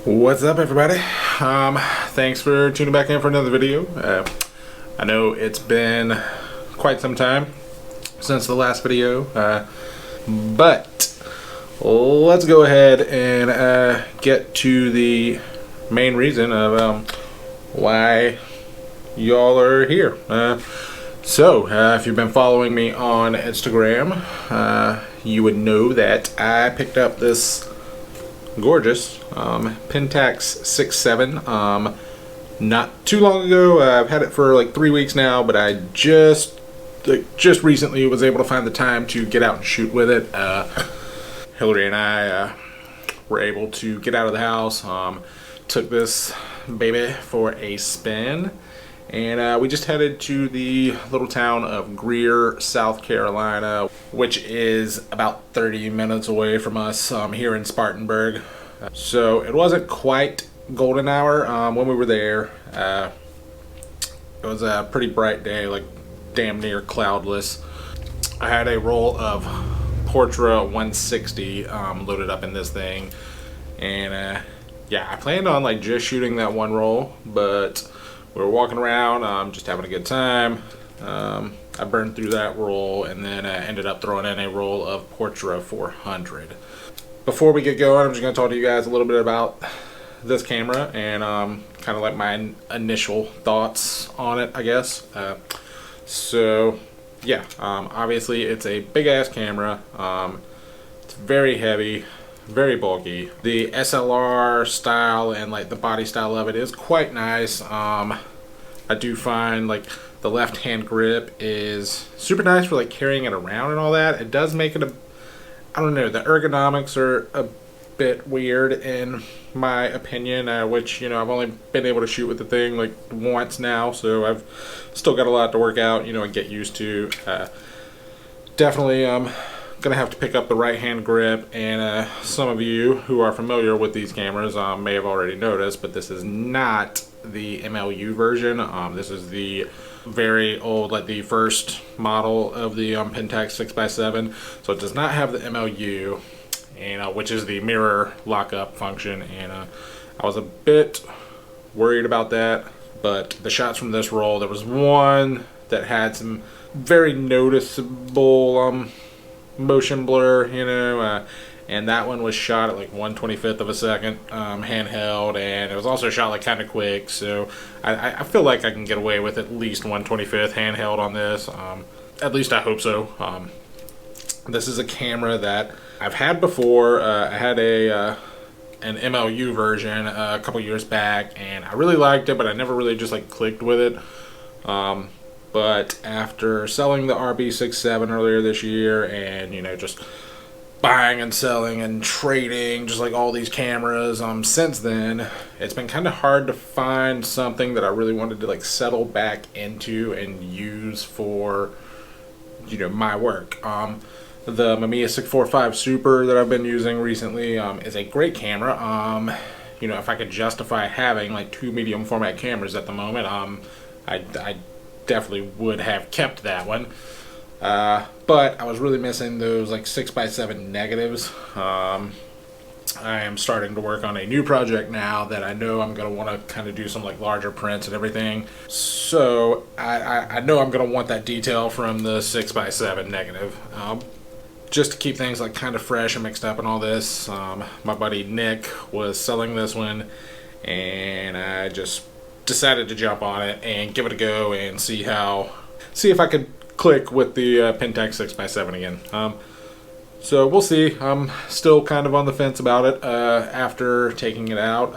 What's up, everybody? Thanks for tuning back in for another video. I know it's been quite some time since the last video, but let's go ahead and get to the main reason of why y'all are here. If you've been following me on Instagram, you would know that I picked up this gorgeous Pentax 6x7 not too long ago. I've had it for like 3 weeks now, but I just recently was able to find the time to get out and shoot with it. Hillary and I were able to get out of the house, took this baby for a spin, and we just headed to the little town of Greer, South Carolina, which is about 30 minutes away from us here in Spartanburg. So it wasn't quite golden hour when we were there. It was a pretty bright day, like damn near cloudless. I had a roll of Portra 160 loaded up in this thing, and yeah, I planned on like just shooting that one roll, but we were walking around, just having a good time. I burned through that roll, and then I ended up throwing in a roll of Portra 400. Before we get going, I'm just going to talk to you guys a little bit about this camera and kind of like my initial thoughts on it, I guess. Obviously it's a big ass camera. It's very heavy, very bulky. The SLR style and like the body style of it is quite nice. I do find like the left hand grip is super nice for like carrying it around and all that. It does make it I don't know, the ergonomics are a bit weird in my opinion, which, you know, I've only been able to shoot with the thing like once now, so I've still got a lot to work out, you know, and get used to. Definitely gonna have to pick up the right hand grip, and some of you who are familiar with these cameras may have already noticed, but this is not the MLU version. This is the very old, like the first model of the Pentax 6x7, so it does not have the MLU, and which is the mirror lockup function, and I was a bit worried about that. But the shots from this roll, there was one that had some very noticeable motion blur, you know, and that one was shot at like 1/25 of a second handheld, and it was also shot like kind of quick, so I feel like I can get away with at least 1/25 handheld on this. At least I hope so. This is a camera that I've had before. I had an MLU version a couple years back, and I really liked it, but I never really just like clicked with it. But after selling the RB67 earlier this year, and you know, just buying and selling and trading just like all these cameras since then, it's been kind of hard to find something that I really wanted to like settle back into and use for, you know, my work. The Mamiya 645 Super that I've been using recently is a great camera. You know, if I could justify having like two medium format cameras at the moment, I definitely would have kept that one. But I was really missing those like 6x7 negatives. I am starting to work on a new project now that I know I'm going to want to kind of do some like larger prints and everything. So I know I'm going to want that detail from the 6x7 negative. Just to keep things like kind of fresh and mixed up and all this. My buddy Nick was selling this one, and I just decided to jump on it and give it a go and see if I could click with the Pentax 6x7 again. So we'll see. I'm still kind of on the fence about it after taking it out.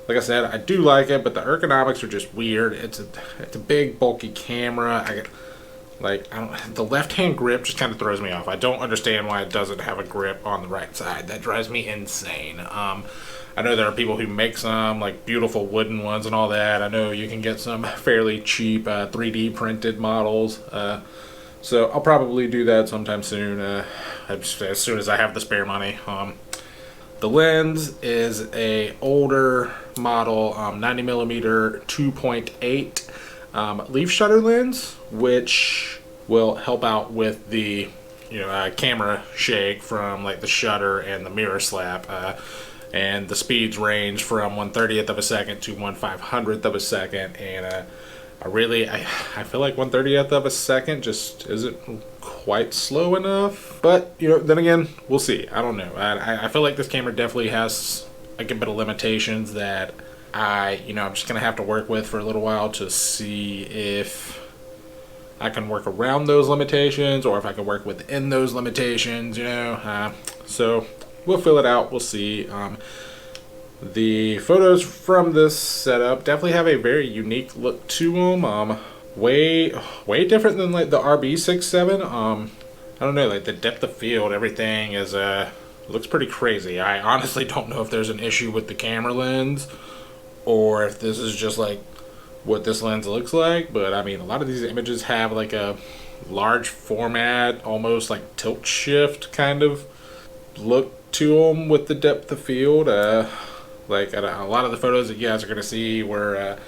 Like I said, I do like it, but the ergonomics are just weird. It's a big bulky camera. The left hand grip just kind of throws me off. I don't understand why it doesn't have a grip on the right side. That drives me insane. I know there are people who make some like beautiful wooden ones and all that. I know you can get some fairly cheap 3D printed models. So I'll probably do that sometime soon, as soon as I have the spare money. The lens is a older model 90mm 2.8 leaf shutter lens, which will help out with the camera shake from like the shutter and the mirror slap. and the speeds range from 1/30th of a second to 1/500th of a second, and I feel like 1/30th of a second just isn't quite slow enough. But you know, then again, we'll see. I don't know. I feel like this camera definitely has a good bit of limitations that I'm just gonna have to work with for a little while to see if I can work around those limitations or if I can work within those limitations. So we'll fill it out. We'll see. The photos from this setup definitely have a very unique look to them. Way different than like the RB67. I don't know, like the depth of field, everything is looks pretty crazy. I honestly don't know if there's an issue with the camera lens or if this is just like what this lens looks like. But I mean, a lot of these images have like a large format, almost like tilt shift kind of look to them with the depth of field. Like a lot of the photos that you guys are gonna see were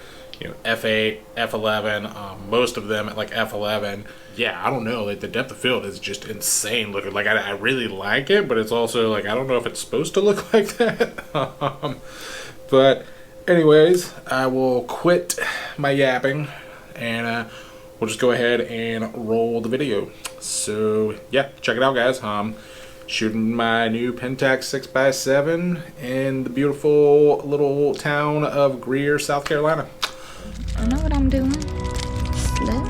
f8, f11, most of them at like f11. Yeah, I don't know, like the depth of field is just insane looking. Like I really like it, but it's also like I don't know if it's supposed to look like that. But anyways, I will quit my yapping and we'll just go ahead and roll the video. So yeah, check it out, guys. Shooting my new Pentax 6x7 in the beautiful little town of Greer, South Carolina. I know what I'm doing. Slip.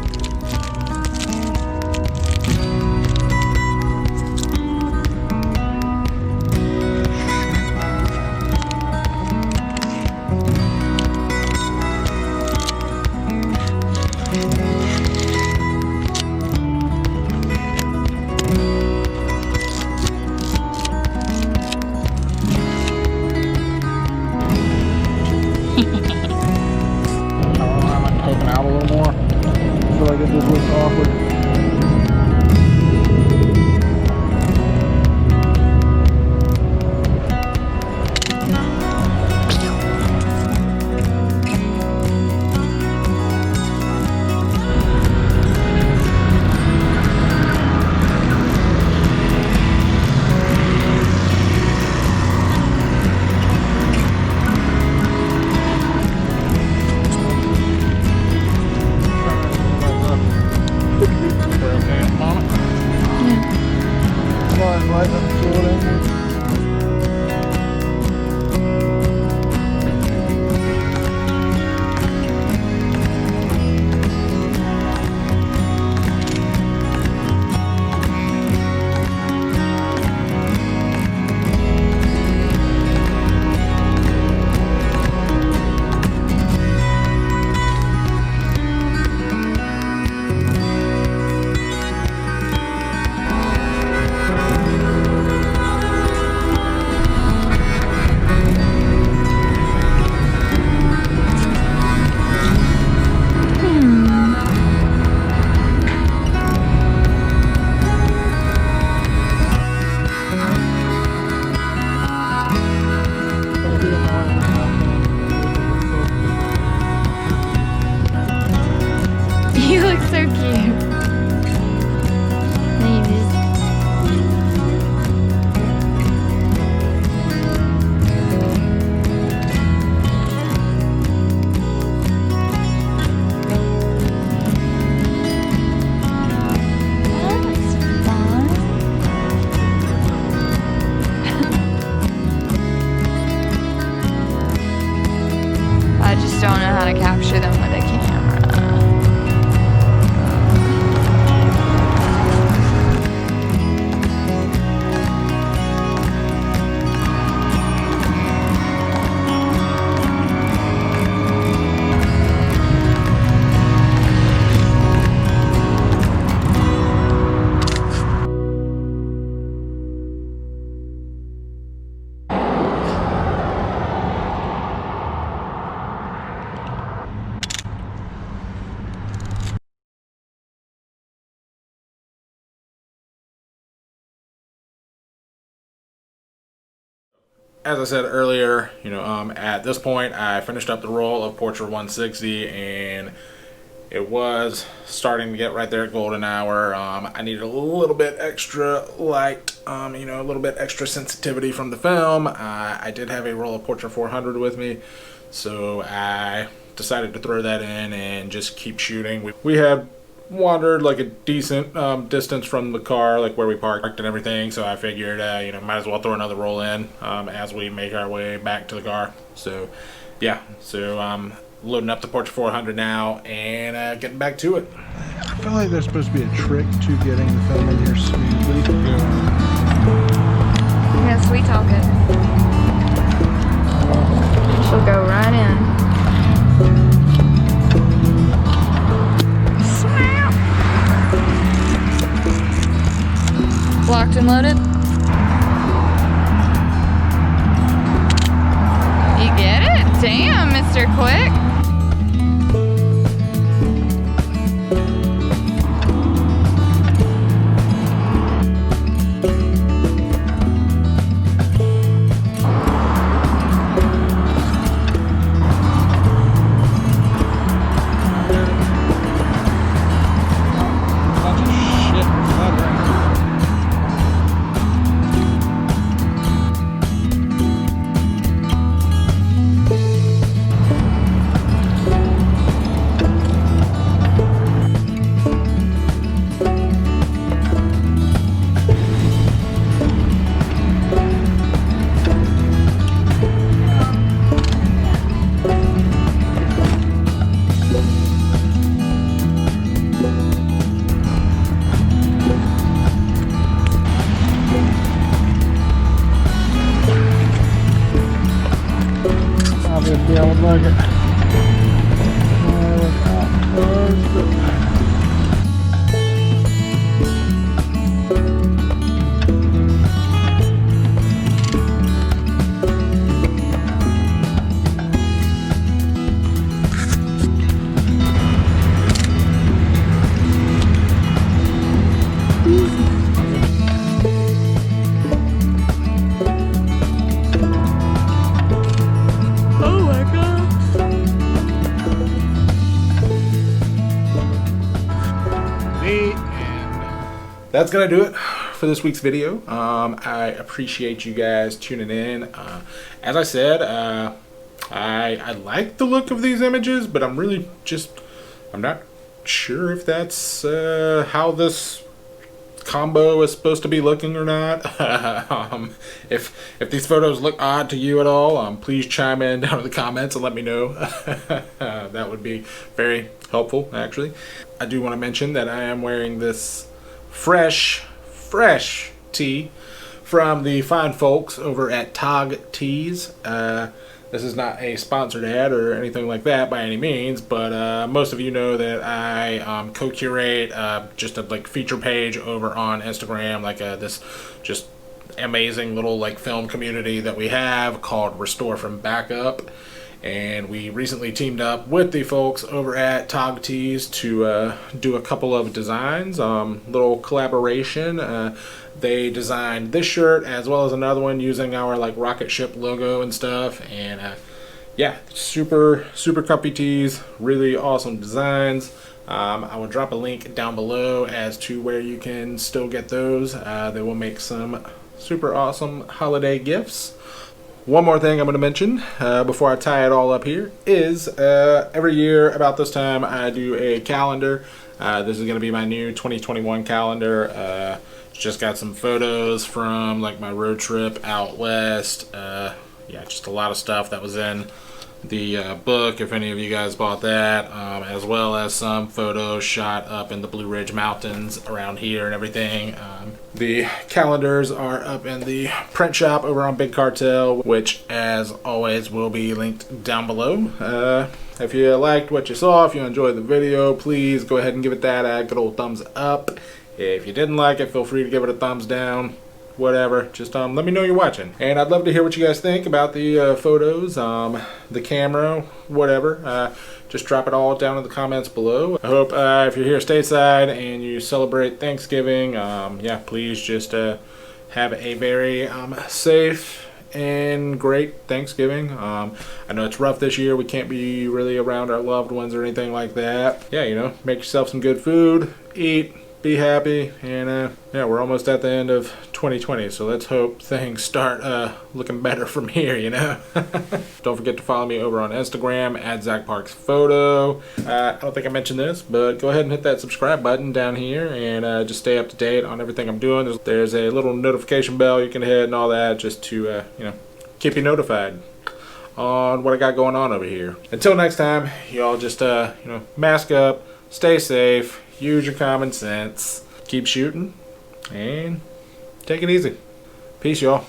Out a little more. I feel like it just looks awkward. You look so cute. I just don't know how to capture them with a camera. As I said earlier, at this point I finished up the roll of Portrait 160, and it was starting to get right there at golden hour. I needed a little bit extra light, you know, a little bit extra sensitivity from the film. I did have a roll of Portra 400 with me, so I decided to throw that in and just keep shooting. We had wandered like a decent distance from the car, like where we parked and everything, so I figured, you know, might as well throw another roll in as we make our way back to the car. So yeah, so loading up the Portra 400 now and getting back to it. I feel like there's supposed to be a trick to getting the film in here smoothly. Yeah, sweet talk it. She'll go right in. Snap! Locked and loaded. You get it? Damn, Mr. Quick. Yeah, I would like it. Look how close. That's gonna do it for this week's video. I appreciate you guys tuning in. As I said, I like the look of these images, but I'm not sure if that's how this combo is supposed to be looking or not. If these photos look odd to you at all, please chime in down in the comments and let me know. That would be very helpful, actually. I do want to mention that I am wearing this fresh tee from the fine folks over at Tog Tees. This is not a sponsored ad or anything like that by any means, but most of you know that I co-curate just a feature page over on Instagram, this just amazing little film community that we have called Restore from Backup. And we recently teamed up with the folks over at Tog Tees to do a couple of designs, little collaboration. They designed this shirt as well as another one using our rocket ship logo and stuff. And yeah, super comfy tees, really awesome designs. I will drop a link down below as to where you can still get those. They will make some super awesome holiday gifts. One more thing I'm going to mention before I tie it all up here is every year about this time I do a calendar. This is going to be my new 2021 calendar. Just got some photos from my road trip out west. Yeah, just a lot of stuff that was in the book, if any of you guys bought that, as well as some photos shot up in the Blue Ridge Mountains around here and everything. The calendars are up in the print shop over on Big Cartel, which as always will be linked down below. If you liked what you saw, if you enjoyed the video, please go ahead and give it that good old thumbs up. If you didn't like it, feel free to give it a thumbs down. Whatever, just let me know you're watching, and I'd love to hear what you guys think about the photos, the camera, whatever. Just drop it all down in the comments below. I hope if you're here stateside and you celebrate Thanksgiving, yeah, please just have a very safe and great Thanksgiving. I know it's rough this year. We can't be really around our loved ones or anything like that. Yeah, you know, make yourself some good food, eat, be happy, and yeah, we're almost at the end of 2020, so let's hope things start looking better from here, you know. Don't forget to follow me over on Instagram at ZachParksPhoto. I don't think I mentioned this, but go ahead and hit that subscribe button down here and just stay up to date on everything I'm doing. There's a little notification bell you can hit and all that, just to you know, keep you notified on what I got going on over here. Until next time, y'all just you know, mask up, stay safe, use your common sense, keep shooting, and take it easy. Peace, y'all.